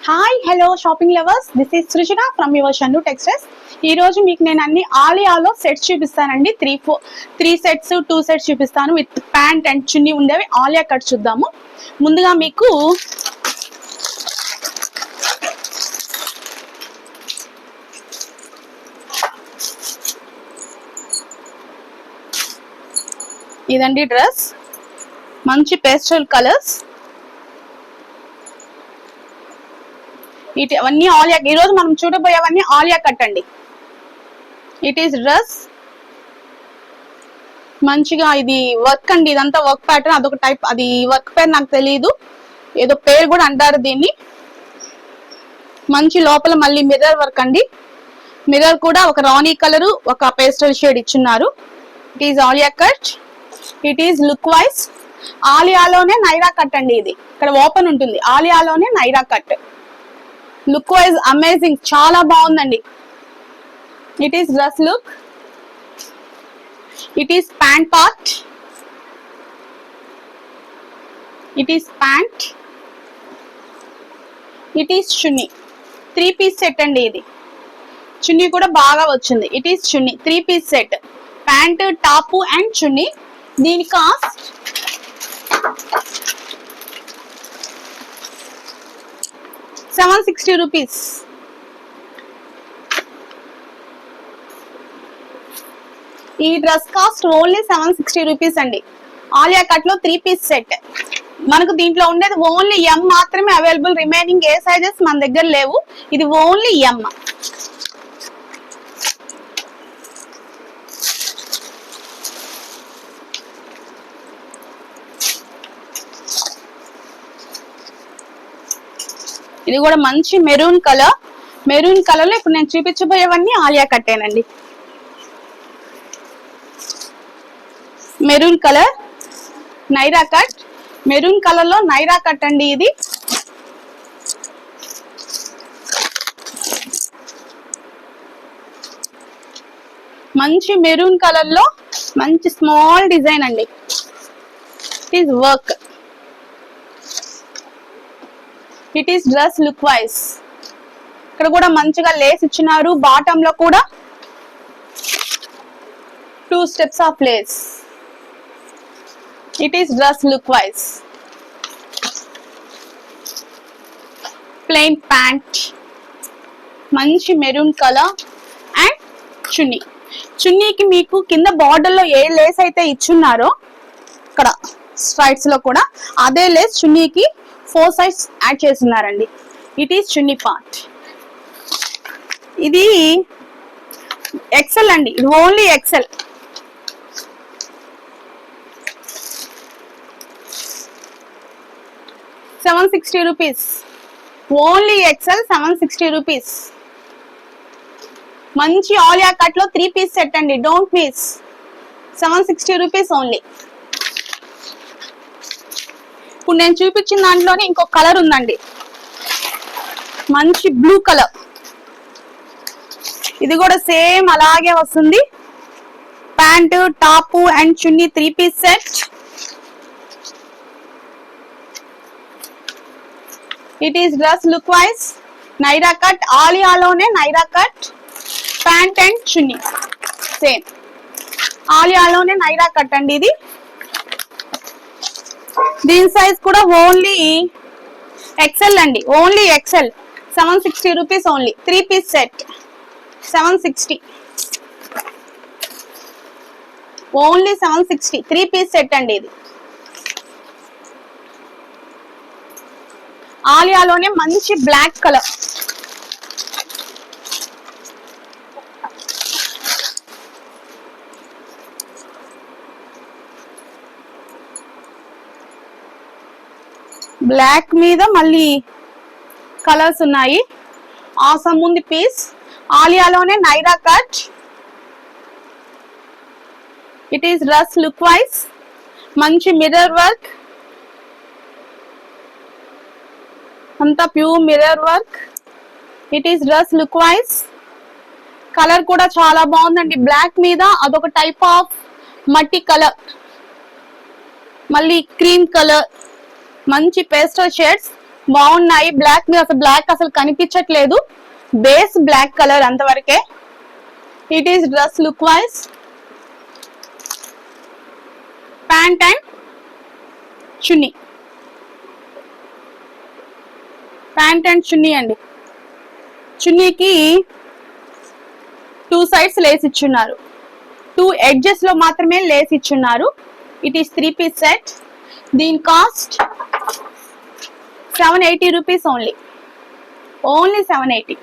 Hi hello shopping lovers, this is Srujana from your Shannu textiles. ఈ రోజు మీకు నేను అన్ని ఆలియాలో సెట్స్ చూపిస్తానండి. త్రీ సెట్స్ 2 సెట్స్ చూపిస్తాను విత్ ప్యాంట్ అండ్ చున్నీ ఉండేవి. ఆలియా కట్ చూద్దాము. ముందుగా మీకు ఇదండి డ్రెస్, మంచి పేస్టల్ కలర్స్. అవన్నీ ఆలియా. ఈ రోజు మనం చూడబోయేవన్నీ ఆలియా కట్ అండి. ఇట్ ఈస్ డ్రెస్, మంచిగా ఇది వర్క్ అండి. ఇదంతా వర్క్ ప్యాటర్న్. అదొక టైప్, అది వర్క్ పేరు నాకు తెలియదు, ఏదో పేరు కూడా అంటారు దీన్ని. మంచి లోపల మళ్ళీ మిర్రర్ వర్క్ అండి. మిర్రర్ కూడా ఒక రాణి కలరు, ఒక పేస్టల్ షేడ్ ఇచ్చున్నారు. It is Alia cut. It is look wise ఆలియాలోనే నైరా కట్ అండి. ఇది ఇక్కడ ఓపెన్ ఉంటుంది. ఆలియాలోనే Naira cut. Look wise amazing, చాలా బాగుందండి. It is dress look. It is pant part. It is pant. It is chunni. 3 piece set అండి ఇది. చున్నీ కూడా బాగా వచ్చింది. It is chunni 3 piece set, pant, top and chunni. దీని కాస్ట్ ₹760. ఈ డ్రెస్ కాస్ట్ ఓన్లీ ₹760 అండి. ఆలియా కట్ లో 3 పీస్ సెట్. మనకు దీంట్లో ఉండేది ఓన్లీ ఎం మాత్రమే అవైలబుల్. రిమైనింగ్ ఏ సైజెస్ మన దగ్గర లేవు. ఇది ఓన్లీ ఎం. ఇది కూడా మంచి మెరూన్ కలర్. మెరూన్ కలర్ లో ఇప్పుడు నేను చూపించబోయేవన్నీ ఆలియా కట్టేనండి. Maroon colour Naira cut. Maroon colour లో నైరా కట్ అండి ఇది. మంచి మెరూన్ కలర్ లో మంచి స్మాల్ డిజైన్ అండి. It is work. It is dress look wise. ఇక్కడ కూడా మంచిగా లేస్ ఇచ్చినారు. బాటమ్ లో కూడా 2 steps of Lay's. It is dress look wise. Plain pant, మంచి మెరూన్ కలర్ అండ్ చున్నీ. చున్నీకి మీకు కింద బార్డర్ లో ఏ లేస్ అయితే ఇచ్చున్నారో ఇక్కడ స్ట్రైట్స్ లో కూడా అదే లేస్ చున్నీకి 4 సైడ్స్ యాడ్ చేస్తున్నారండి. It is chunni part. ఇది ఎక్సెల్ అండి. ఇది ఓన్లీ ఎక్సెల్. ₹760. Only XL ₹760. మంచి ఆలియా కట్ లో 3 పీస్ సెట్ అండి. Don't miss. ₹760 ఓన్లీ. ఇప్పుడు నేను చూపించిన దాంట్లోనే ఇంకో కలర్ ఉందండి, మంచి బ్లూ కలర్. ఇది కూడా సేమ్ అలాగే వస్తుంది. Pant, top and chunni 3 piece set. It is dress look wise Naira cut. ఆలియాలోనే Naira cut. Pant and chunni same. ఆలియాలోనే నైరా కట్ అండి ఇది. దీని సైజ్ కూడా ఓన్లీ ఎక్సెల్ అండి. Only XL. ₹760 only. 3 piece set 760. Only 760. 3 piece set అండి ఇది. ఆలియాలోనే మంచి బ్లాక్ కలర్. బ్లాక్ మీద మళ్ళీ కలర్స్ ఉన్నాయి. ఆసమ్ ఉంది పీస్. ఆలియాలోనే Naira cut. It is dress look wise. మంచి మిర్రర్ వర్క్, అంతా pure mirror work. It is dress look wise. Colour కూడా చాలా బాగుందండి. బ్లాక్ మీద అదొక టైప్ ఆఫ్ మట్టి కలర్, మళ్ళీ క్రీమ్ కలర్, మంచి పేస్టల్ షేడ్స్. బాగున్నాయి. బ్లాక్ మీద అసలు బ్లాక్ అసలు కనిపించట్లేదు, బేస్ బ్లాక్ కలర్ అంతవరకే. It is dress look wise. Pant and chunni, pant and chunni అండి. చున్నీకి 2 సైడ్స్ లేస్ ఇచ్చున్నారు, 2 ఎడ్జెస్ లో మాత్రమే లేస్ ఇచ్చున్నారు. It is 3 piece set. దీని cost 780 rupees only, only 780.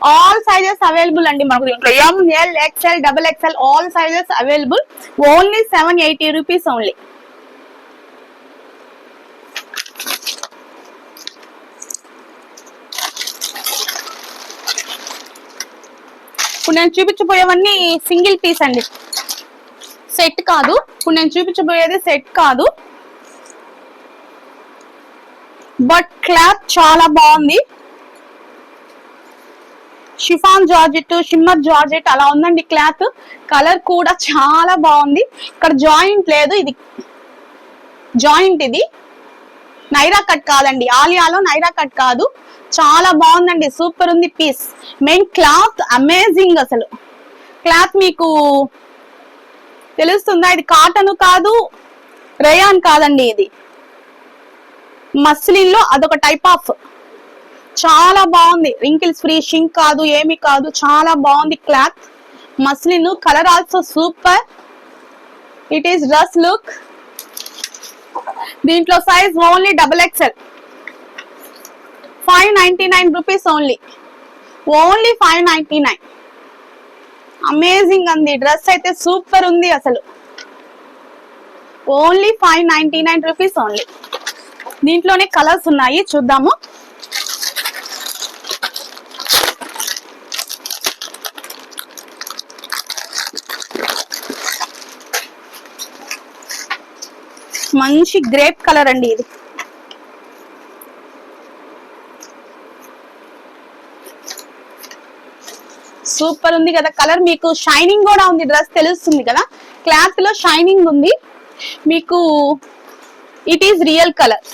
All sizes available అండి మనకు దీంట్లో. ML, XL, XXL all sizes available, only 780 rupees only. ఇప్పుడు నేను చూపించబోయేవన్నీ సింగిల్ పీస్ అండి, సెట్ కాదు. ఇప్పుడు నేను చూపించబోయేది సెట్ కాదు, బట్ క్లాత్ చాలా బాగుంది. షిఫాన్ జార్జెట్, షిమ్మర్ జార్జెట్ అలా ఉందండి క్లాత్. కలర్ కూడా చాలా బాగుంది. ఇక్కడ జాయింట్ లేదు, ఇది జాయింట్, ఇది నైరా కట్ కాదండి, ఆలియాలో నైరా కట్ కాదు. చాలా బాగుందండి, సూపర్ ఉంది పీస్. Main cloth amazing. అసలు క్లాత్ మీకు తెలుస్తుందా? ఇది కాటన్ కాదు, రేయాన్ కాదండి, ఇది మస్లిన్ లో అదొక టైప్ ఆఫ్. చాలా బాగుంది, రింకిల్స్ ఫ్రీ, షింక్ కాదు, ఏమి కాదు, చాలా బాగుంది cloth. Muslin colour also super. It is dress look. దీంట్లో size only XXL, 599 rupees only, only 599. Amazing అంది, డ్రెస్ అయితే సూపర్ ఉంది అసలు. Only 599 rupees only. దీంట్లోనే కలర్స్ ఉన్నాయి, చూద్దాము. మంచి గ్రేప్ కలర్ అండి ఇది. సూపర్ ఉంది కదా కలర్. మీకు షైనింగ్ కూడా ఉంది, డ్రెస్ తెలుస్తుంది కదా, క్లాత్ లో షైనింగ్ ఉంది మీకు. It is real colour.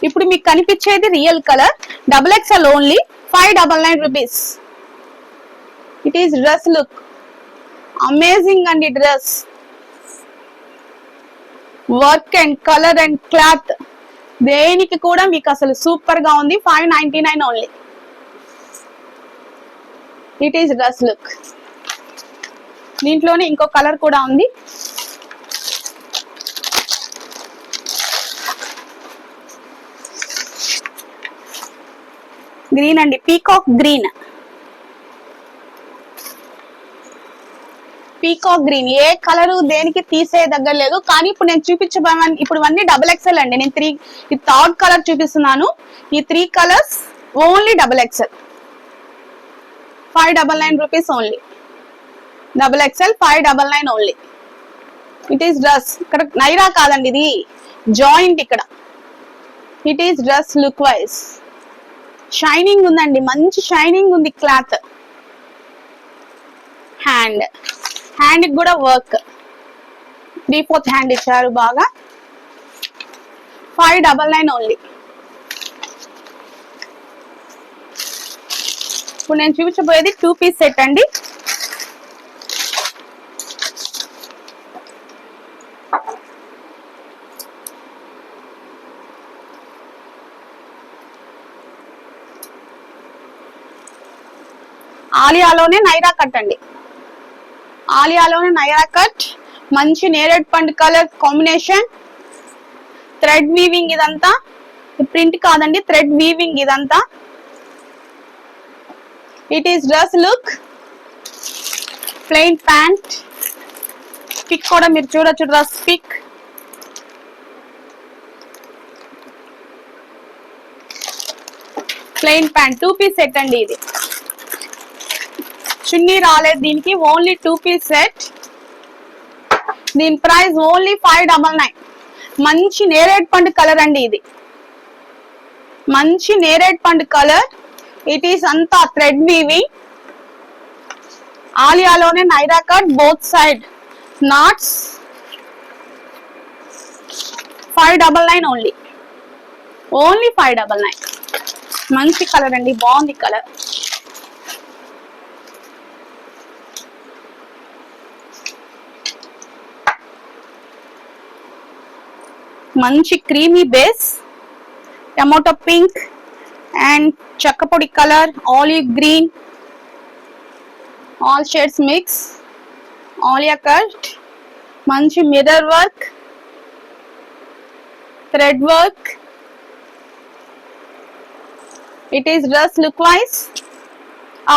ఇప్పుడు మీకు కనిపించేది real colour. XXL only 599 rupees. It is dress look. Amazing అండి dress. Work and colour and cloth దేనికి కూడా మీకు అసలు సూపర్ గా ఉంది. 599 only. It is dress look. దీంట్లోనే ఇంకో కలర్ కూడా ఉంది. గ్రీన్ అండి, పీకాక్ గ్రీన్. పీకాక్ గ్రీన్ ఏ కలర్ దేనికి తీసే దగ్గర లేదు. కానీ ఇప్పుడు నేను చూపించబోయే ఇప్పుడు అన్ని XXL అండి. నేను 3 ఈ థర్డ్ కలర్ చూపిస్తున్నాను. ఈ 3 colours only XXL, 599 rupees only. XXL 599 only. It is dress. ఇక్కడ నైరా కాదండి, ఇది జాయింట్ ఇక్కడ. It is dress look wise. Shining ఉందండి, మంచి షైనింగ్ ఉంది క్లాత్. హ్యాండ్ కూడా వర్క్, 3/4 హ్యాండ్ ఇచ్చారు బాగా. 599 ఓన్లీ. ఇప్పుడు నేను చూపించబోయేది 2 పీస్ సెట్ అండి. ఆలియాలోనే నైరా కట్ అండి, ఆలియాలోనే నైరా కట్. మంచి నేరేడ్ పండు కలర్ కాంబినేషన్. థ్రెడ్ వీవింగ్ ఇదంతా, ప్రింట్ కాదండి, థ్రెడ్ వీవింగ్ ఇదంతా. It is dress look. Plain pant. Pic కూడా మీరు చూడొచ్చు, dress pic. Plain pant 2 piece set అండి ఇది. చున్నీ రాలేదు దీనికి, ఓన్లీ 2 పీస్ సెట్. దీని ప్రైస్ ఓన్లీ 599. మంచి నేరేడ్ పండు కలర్ అండి ఇది, మంచి నేరేడ్ పండు కలర్. ఇట్ ఈస్ అంతా థ్రెడ్ వీవింగ్. ఆలియాలోనే Naira cut, both side knots. 599 only. Only 599. మంచి కలర్ అండి, బాగుంది కలర్. మంచి creamy base, tomato pink and చక్కపొడి colour, olive green, all shades mix, Alia cut, మంచి mirror work, thread work. It is dress look wise.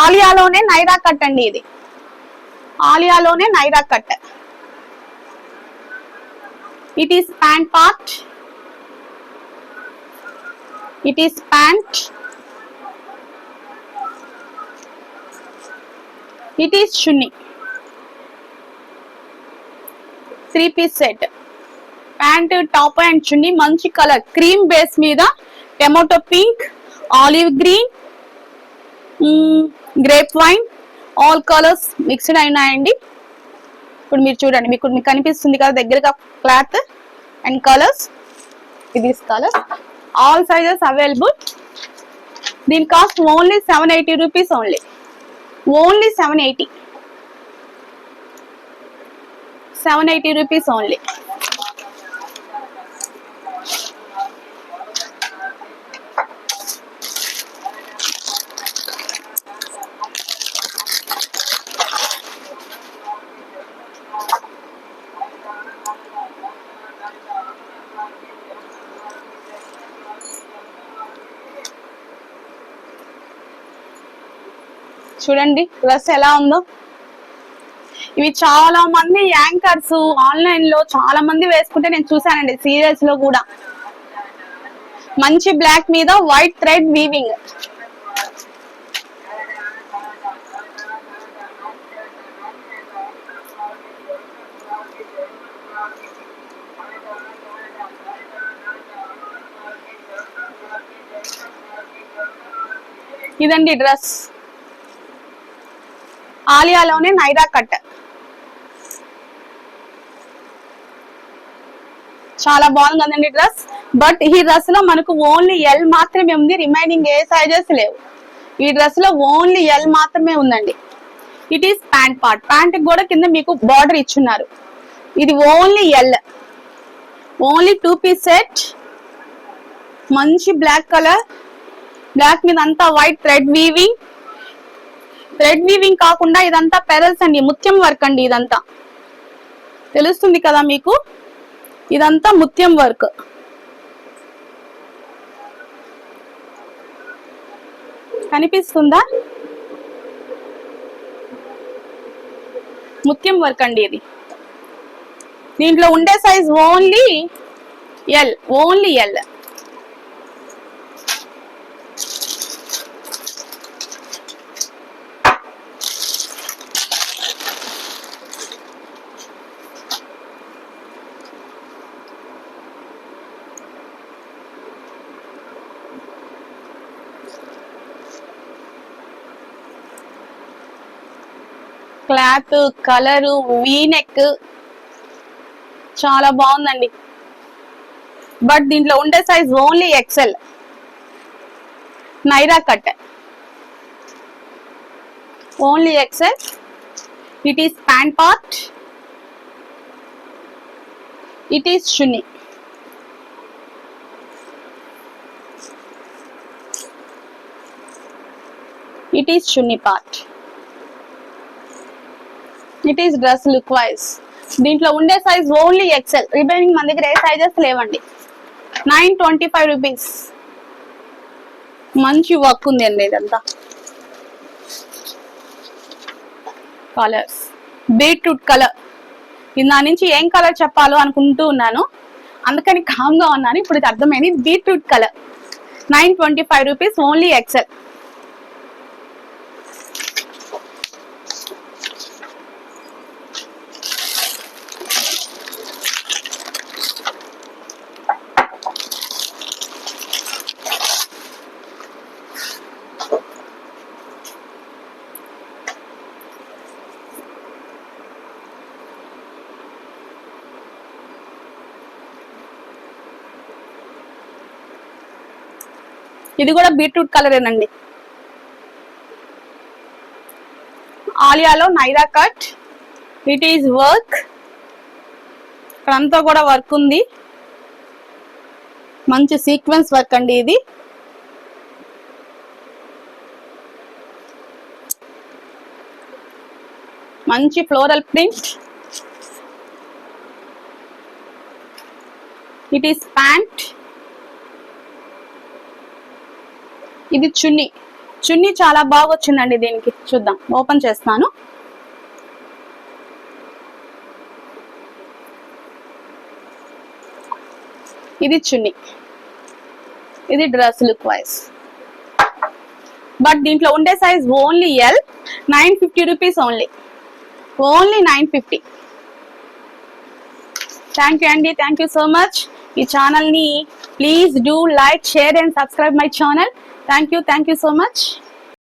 ఆలియాలోనే Naira cut అండి ఇది, ఆలియాలోనే Naira cut. It is pant part, it is pant, it is chunni. 3-piece set, pant, top and chunni. మంచి colour cream base మీద tomato pink, olive green, grape wine, all colours mixed అయినాయండి. ఇప్పుడు మీరు చూడండి, మీకు కనిపిస్తుంది కదా దగ్గరగా క్లాత్ అండ్ కలర్స్. ఇది కలర్, ఆల్ సైజెస్ అవైలబుల్. దీని cost only 780 rupees. Only 780 rupees only. చూడండి డ్రెస్ ఎలా ఉందో. ఇవి చాలా మంది యాంకర్స్ ఆన్లైన్ లో చాలా మంది వేసుకుంటే నేను చూసానండి, సీరియల్స్ లో కూడా. మంచి బ్లాక్ మీద వైట్ థ్రెడ్ వీవింగ్. ఇదండి డ్రెస్, ఆలియాలోనే నైరా కట్. చాలా బాగుంది కదండి డ్రెస్. బట్ ఈ డ్రెస్ లో మనకు ఓన్లీ ఎల్ మాత్రమే ఉంది, రిమైనింగ్ ఏ సైజెస్ లేవు. ఈ డ్రెస్ లో ఓన్లీ ఎల్ మాత్రమే ఉందండి. It is pant part, pant కూడా కింద మీకు బార్డర్ ఇచ్చున్నారు. ఇది only L, only 2-piece set. మంచి బ్లాక్ కలర్, బ్లాక్ మీద అంతా white thread weaving. Thread weaving కాకుండా ఇదంతా పెరల్స్ అండి, ముత్యం వర్క్ అండి. ఇదంతా తెలుస్తుంది కదా మీకు, ఇదంతా ముత్యం వర్క్. కనిపిస్తుందా? ముత్యం వర్క్ అండి ఇది. దీంట్లో ఉండే size only L, only L. Cloth, colour, V neck చాలా బాగుందండి. బట్ దీంట్లో ఉండే size only XL. Naira cut, only XL. It is pant part, it is chunni. It is chunni part. It is dress look wise. దీంట్లో ఉండే సైజ్ ఓన్లీ ఎక్సెల్, రిమైనింగ్ మన దగ్గర ఏ sizes లేవండి. 925 rupees. మంచి వర్క్ ఉంది అండి ఇదంతా. Colours, beetroot colour. ఇందా నుంచి ఏం కలర్ చెప్పాలో అనుకుంటూ ఉన్నాను, అందుకని కామ్గా ఉన్నాను. ఇప్పుడు ఇది అర్థమైంది, beetroot colour. 925 rupees, only XL. ఇది కూడా బీట్రూట్ కలరేనండి. ఆలియాలో Naira cut. It is work. ఇక్కడంతా కూడా వర్క్ ఉంది. మంచి సీక్వెన్స్ వర్క్ అండి ఇది. మంచి floral print. It is pant. ఇది చున్నీ. చున్నీ చాలా బాగా వచ్చిందండి దీనికి. చూద్దాం, ఓపెన్ చేస్తాను. ఇది చున్నీ, ఇది డ్రెస్ లుక్ వైజ్. బట్ దీంట్లో ఉండే size only L. 950 rupees only. 950. Thank you అండి. Thank you so much. ఈ ఛానల్ ని please do like, share and subscribe my channel. Thank you so much.